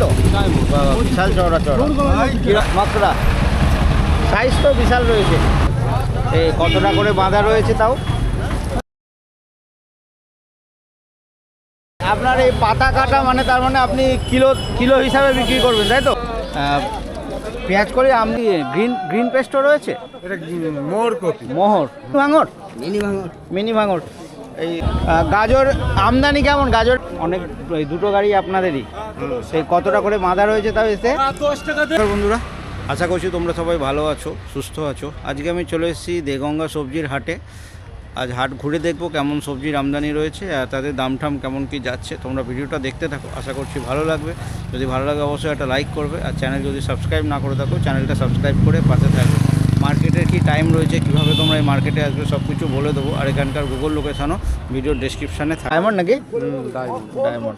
তো? বাবা, বিশাল চওড়া চওড়া মাকড়া, সাইজ তো বিশাল রয়েছে। এই কতটা করে বাঁধা রয়েছে তাও? আপনার এই পাতা কাটা মানে তার মানে আপনি কিলো কিলো হিসাবে বিক্রি করবেন, তাই তো? পেঁয়াজ করে আপনি গ্রিন পেস্টও রয়েছে, এটা মোহর কপি। মোহর, ভাঙর, মিনি ভাঙর। এই গাজর আমদানি কেমন? গাজর অনেক, এই দুটো গাড়ি আপনাদেরই। সেই কতটা করে বাঁধা রয়েছে তাও এসে? 10 টাকা। বন্ধুরা, আশা করছি তোমরা সবাই ভালো আছো, সুস্থ আছো। আজকে আমি চলে এসেছি দেগঙ্গা সবজির হাটে। আজ হাট ঘুরে দেখবো কেমন সবজির আমদানি রয়েছে আর তাদের দাম ঠাম কেমন কি যাচ্ছে। তোমরা ভিডিওটা দেখতে থাকো, আশা করছি ভালো লাগবে। যদি ভালো লাগে অবশ্যই একটা লাইক করবে, আর চ্যানেল যদি সাবস্ক্রাইব না করে থাকো চ্যানেলটা সাবস্ক্রাইব করে পাশে থাকবে। মার্কেটের কি টাইম রয়েছে, কীভাবে তোমরা এই মার্কেটে আসবে সব কিছু বলে দেবো। আর এখানকার গুগল লোকেশানও ভিডিওর ডেসক্রিপশানে থাকে। ডায়মন্ড নাকি? ডায়মন্ড।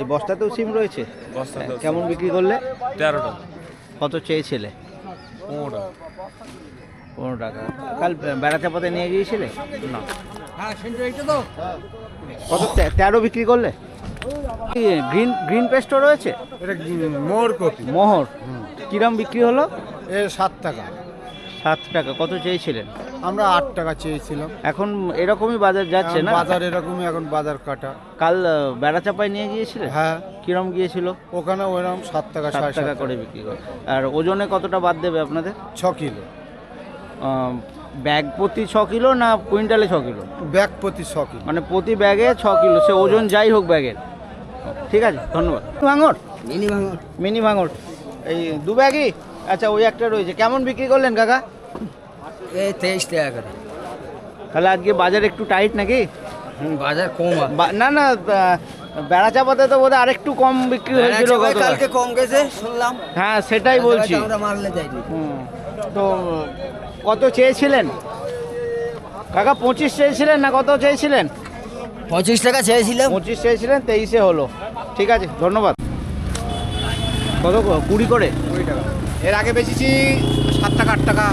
এই বস্তাতেও সিম রয়েছে? কেমন বিক্রি করলে? 13 টাকা। কত চেয়েছিলে? 15 টাকা। কাল বেড়াতে পথে নিয়ে গিয়েছিলে? না। কত? 13 বিক্রি করলে? গ্রিন পেস্টও রয়েছে, এটা মোহর কপি। মোহর। কিরম বিক্রি হলো? 7 টাকা। 7 টাকা। কত চেয়েছিলেন? আমরা 8 টাকা চেয়েছিলাম। এখন এরকমই বাজার যাচ্ছে না? বাজার এরকমই, এখন বাজার কাটা। কাল বেড়াচাপায় নিয়ে গিয়েছিলেন? হ্যাঁ। কিরম গিয়েছিল? ওখানে ওইরকম 7 টাকা, 7 টাকা করে বিক্রি করে। আর ওজনে কতটা বাদ দেবে আপনাদের? 6 কিলো। ব্যাগ প্রতি 6 কিলো না কুইন্টালে 6 কিলো? ব্যাগ প্রতি 6 কিলো। মানে প্রতি ব্যাগে 6 কিলো, সে ওজন যাই হোক ব্যাগের। ঠিক আছে, ধন্যবাদ। ভাঙর, মিনি ভাঙর। এই 2 ব্যাগই? আচ্ছা, ওই একটা রয়েছে। কেমন বিক্রি করলেন কাকা? এই 23 টাকা করে। তাহলে আজকে বাজার একটু টাইট নাকি? বাজার কম। না না, বেড়া চাপাতে তো বোধহয় আরেকটু কম বিক্রি হয়েছিল গতকাল। কালকে কম গেছে শুনলাম। হ্যাঁ, সেটাই বলছি। আমরা মারলে যাইনি। তো কত চেয়েছিলেন কাকা? 25 চেয়েছিলেন না কত চেয়েছিলেন? 25 টাকা চেয়েছিলাম। 25 চেয়েছিলেন, 23-এ হলো। ঠিক আছে, ধন্যবাদ। কত? 20 করে? 20 টাকা। এর আগে বেচেছি 7 টাকা 8 টাকা।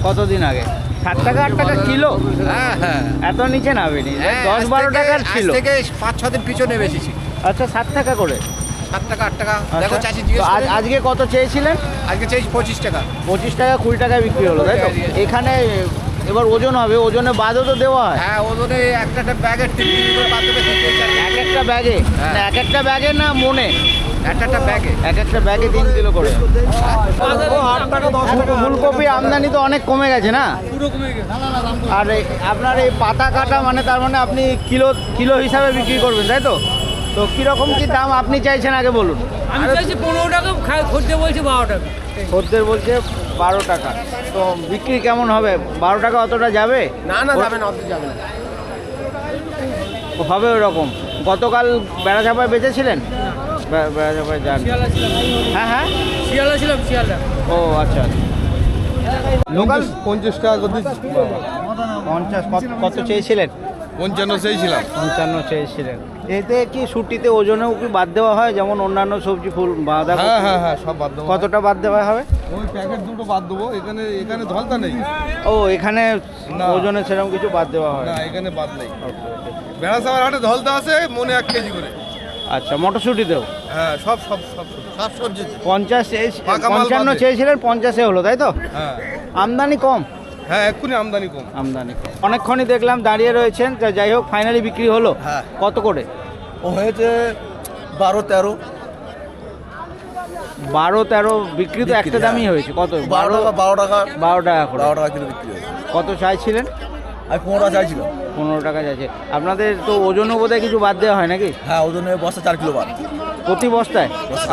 কতদিন আগে? 7 টাকা 8 টাকা কিলো? হ্যাঁ হ্যাঁ। এত নিচে নামেনি, 10-12 টাকার ছিল। আজ থেকে 5-6 দিন পিছনে বেচেছি। আচ্ছা, 7 টাকা করে? 7 টাকা 8 টাকা। আচ্ছা। দেখো চাষি জিজ্ঞেস তো করে। আজকে কত চেয়েছিলেন? আজকে চেয়েছি 25 টাকা। 25 টাকা 20 টাকায় বিক্রি হলো, তাই তো? এখানে এবার ওজন হবে, ওজনে বাদও তো দেওয়া হয়। হ্যাঁ, ওজনে একটা ব্যাগের 3 কেজি করে বাদ দেবে। এক একটা ব্যাগে? হ্যাঁ। এক একটা ব্যাগে না মনে? একটা ব্যাগে। এক একটা ব্যাগে 3 কিলো করে। 8 টাকা 10 টাকা। ফুলকপি আমদানি তো অনেক কমে গেছে না? পুরো কমে গেছে। আর আপনার এই পাতা কাটা মানে তার মানে আপনি কিলো কিলো হিসাবে বিক্রি করবেন, তাই তো? তো কীরকম কি দাম আপনি চাইছেন আগে বলুন। আমি চাইছি 15 টাকা, খদ্দে বলছি 12 টাকা। খদ্দের বলছে 12 টাকা। তো বিক্রি কেমন হবে? 12 টাকা অতটা যাবে? না না, যাবে না, অত যাবে না। হবে ওরকম। গতকাল বেড়া চাপায় বেঁচেছিলেন? বেড়া চাপায় যান? হ্যাঁ হ্যাঁ, শিয়ালা ছিলাম, শিয়ালা। ও আচ্ছা আচ্ছা। লোকাল 50 টাকা করে দিচ্ছি। 50। কত চেয়েছিলেন? 55 চেয়েছিলাম। 55 চেয়েছিলেন। এতে কি ছুটিতে ওজনেও কি বাদ দেওয়া হয়, যেমন অন্যান্য সবজি ফুল বাঁধা? হ্যাঁ হ্যাঁ হ্যাঁ, সব বাদ দেবো। কতটা বাদ দেওয়া হবে? ওই প্যাকেট দুটো বাদ দেবো। এখানে ধলতা নেই। ও, এখানে না। ওজনে সেরকম কিছু বাদ দেওয়া হয়? না, এখানে বাদ নেই। বেড়া সাবার হাটে ধলতা আছে, মনে 1 কেজি করে। আচ্ছা, মটরশুঁটিতেও? হ্যাঁ, সব সবজি। 55 চেয়েছিলেন, 50-এ হলো, তাই তো? হ্যাঁ আমদানি কম? হ্যাঁ, এক্ষুনি আমদানি কম। আমদানি কম। অনেকক্ষণই দেখলাম দাঁড়িয়ে রয়েছেন, যাই হোক ফাইনালি বিক্রি হলো? হ্যাঁ। কত করে? ও হয়েছে 12-13। 12-13 বিক্রি তো একটা দামই হয়েছে। কত? 12 টাকা 12 টাকা করে। 12 টাকা কিলো বিক্রি হয়েছে। কত চাইছিলেন? আমি 15 টাকা চাইছিলাম। 15 টাকা যাচ্ছে। আপনাদের তো ওজনও বোধহয় কিছু বাদ দেওয়া হয় নাকি? হ্যাঁ, ওজনে বস্তা 4 কিলো বাদ। প্রতি বস্তায়?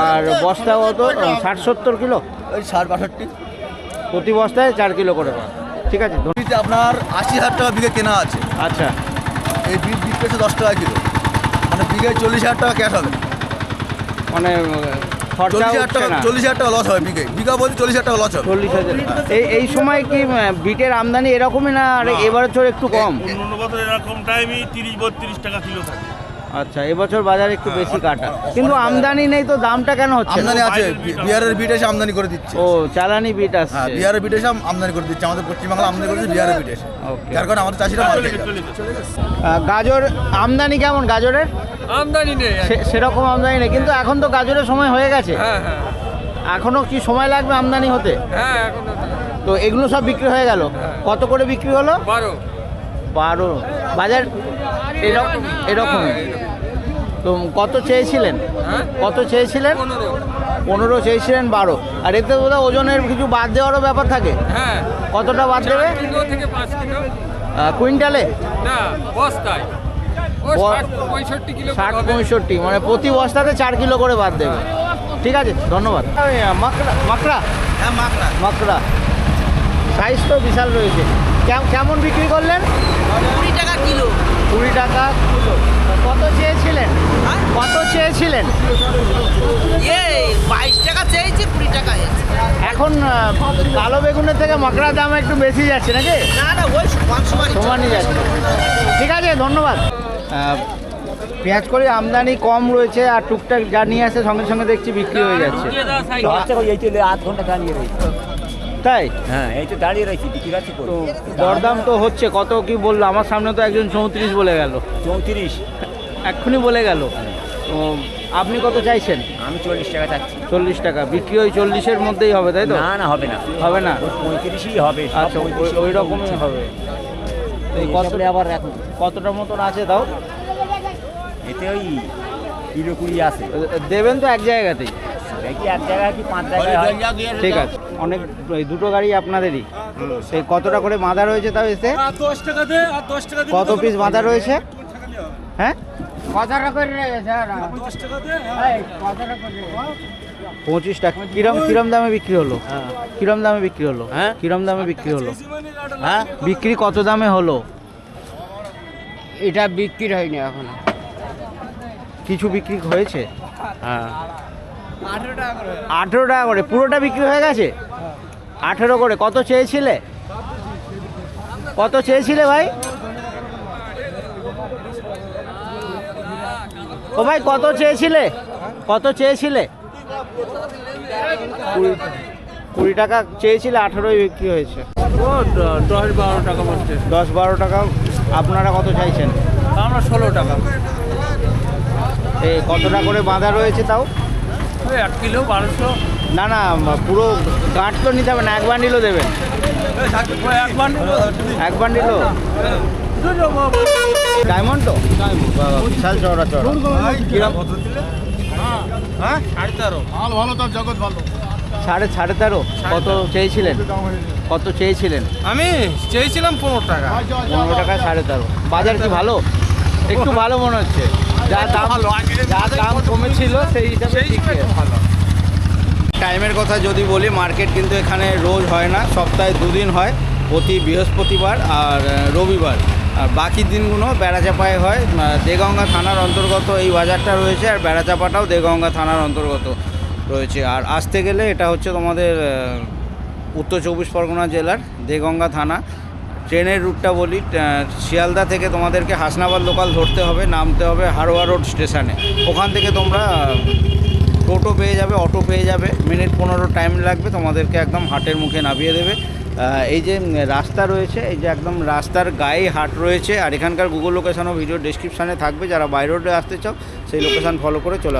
আর বস্তা কত? 60-70 কিলো? ওই 60-62। প্রতি বস্তায় 4 কিলো করে বাদ। ঠিক আছে। বীজে আপনার 80,000 টাকা বিঘে কেনা আছে। আচ্ছা। এই বীজ বিক্রি হচ্ছে 10 টাকা কিলো। মানে বিঘে 40,000 টাকা ক্যাশ হবে। মানে খরচা 40,000 হচ্ছে টাকা, না? 40,000 টাকা লস হবে বিঘা বলতে 40,000 টাকা লস হবে। 40,000। এই সময় কি বিটের আমদানি এরকমই না আর এবার একটু কম? অন্য বছর এরকম টাইমই 30-32 টাকা কিলো থাকে। আচ্ছা, এবছর বাজার একটু বেশি কাটা, কিন্তু আমদানি নেই তো দামটা কেন হচ্ছে না? আমদানি আছে, বিহারের বিট এসে আমদানি করে দিচ্ছে। ও, চালানি বিট হ্যাঁ, আসছে। বিহারের বিট এসে আমদানি করে দিচ্ছে, আমাদের পশ্চিমবাংলা আমদানি করেছে বিহারের বিট এসে। ওকে। যার কারণে আমাদের চাষিরা মাল পেয়ে যাচ্ছে। গাজর আমদানি কেমন গাজরের? আমদানি নেই। সেরকম আমদানি নেই, কিন্তু এখন তো গাজরের সময় হয়ে গেছে। হ্যাঁ হ্যাঁ এখনো কি সময় লাগবে আমদানি হতে? হ্যাঁ, এখন তো এগুলো সব বিক্রি হয়ে গেল। কত করে বিক্রি হলো? 12। বাজার এরকম। তো কত চেয়েছিলেন? কত চেয়েছিলেন? 15 চেয়েছিলেন, 12। আর এতে বোধহয় ওজনের কিছু বাদ দেওয়ারও ব্যাপার থাকে। হ্যাঁ, কতটা বাদ দেবে? কিলো থেকে 5 কিলো কুইন্টালে? না, বস্তায় ও ব- 65 কিলো 60-65, মানে প্রতি বস্তাতে 4 কিলো করে বাদ দেবে। ঠিক আছে, ধন্যবাদ। মাকড়া হ্যাঁ, মাকড়া মাকড়া সাইজ তো বিশাল রয়েছে। কেমন বিক্রি করলেন? 20 টাকা কিলো। 20 টাকা কিলো। কত চেয়েছিলেন? কত চেয়েছিলেন? 22 টাকা চেয়েছি, 20 টাকা হয়েছে। এখন কালো বেগুনের থেকে মাকড়ার দাম একটু বেশি যাচ্ছে নাকি? না না, ওই সমানই সমানই যাচ্ছে। ঠিক আছে, ধন্যবাদ। পেঁয়াজ কলি আমদানি কম রয়েছে, আর টুকটাক যা নিয়ে আসে সঙ্গে সঙ্গে দেখছি বিক্রি হয়ে যাচ্ছে। এই তো আধ ঘন্টা দাঁড়িয়ে রয়েছে। তাই? হ্যাঁ, এই তো দাঁড়িয়ে রয়েছি, বিক্রি আছে করে। তো দরদাম তো হচ্ছে, কত কি বললো? আমার সামনে তো একজন 34 বলে গেল, 34। এক্ষুনি বলে গেল। তো আপনি কত চাইছেন? আমি 40 টাকা চাচ্ছি। 40 টাকা বিক্রি, ওই 40-এর মধ্যেই হবে তাই তো? না না, হবে না, হবে না? 35ই হবে। সব আচ্ছা, 35 ওই রকমই হবে। এই কত আবার এখন কতটা মতন আছে তাও? এতে ওই কিলো 20 আছে। দেবেন তো এক জায়গাতেই? দেখি এক জায়গায় কি 5 জায়গায় হয়। ঠিক আছে। অনেক, এই দুটো গাড়ি আপনাদেরই। সেই কতটা করে বাঁধা রয়েছে তাও এসে? 10 টাকা দে আর 10 টাকা দে। কত পিস বাঁধা রয়েছে? হ্যাঁ, 10 টাকা দে। 25 টাকা। কিরম দামে বিক্রি হলো? কিরম দামে বিক্রি হলো? হ্যাঁ? কিরম দামে বিক্রি হলো? হ্যাঁ, বিক্রি কত দামে হলো? এটা বিক্রি হয়নি এখন। কিছু বিক্রি হয়েছে? হ্যাঁ, 18 টাকা করে পুরোটা বিক্রি হয়ে গেছে? 18 করে। কত চেয়েছিলে? কত চেয়েছিলে ভাই? ও ভাই, কত চেয়েছিলে? কত চেয়েছিলে? 20 টাকা চেয়েছিলে, 18 বিক্রি হয়েছে। ও 10-12 টাকা বলছে। 10-12 টাকা। আপনারা কত চাইছেন? আমরা 16 টাকা। এই কতটা করে বাঁধা রয়েছে তাও? 1 কিলো 1200। না না, পুরো গাঁট তো নিতে হবে না, এক বান্ডিলও দেবেন? এক বান্ডিলও? ডায়মন্ড তো? বাবা, বিশাল চড়া চড়া। কিরম? হ্যাঁ, 13.5। কত চেয়েছিলেন? কত চেয়েছিলেন? আমি চেয়েছিলাম 15 টাকা। 15 টাকায় 13.5। বাজার কি ভালো? একটু ভালো মনে হচ্ছে। যা দাম কমেছিল সেই হিসাবে ঠিক আছে। টাইমের কথা যদি বলি, মার্কেট কিন্তু এখানে রোজ হয় না, সপ্তাহে 2 দিন হয়, প্রতি বৃহস্পতিবার আর রবিবার। আর বাকি দিনগুলো বেড়াচাপায় হয়। দেগঙ্গা থানার অন্তর্গত এই বাজারটা রয়েছে, আর বেড়াচাপাটাও দেগঙ্গা থানার অন্তর্গত রয়েছে। আর আসতে গেলে এটা হচ্ছে তোমাদের উত্তর 24 পরগনা জেলার দেগঙ্গা থানা। ট্রেনের রুটটা বলি, শিয়ালদা থেকে তোমাদেরকে হাসনাবাদ লোকাল ধরতে হবে, নামতে হবে হারোয়া রোড স্টেশনে। ওখান থেকে তোমরা টোটো পেয়ে যাবে, অটো পেয়ে যাবে, মিনিট 15 টাইম লাগবে, তোমাদেরকে একদম হাটের মুখে নামিয়ে দেবে। এই যে রাস্তা রয়েছে, এই যে একদম রাস্তার গায়ে হাট রয়েছে। আর এখানকার গুগল লোকেশানও ভিডিও ডেসক্রিপশানে থাকবে, যারা বাই রোডে আসতে চাও সেই লোকেশান ফলো করে চলে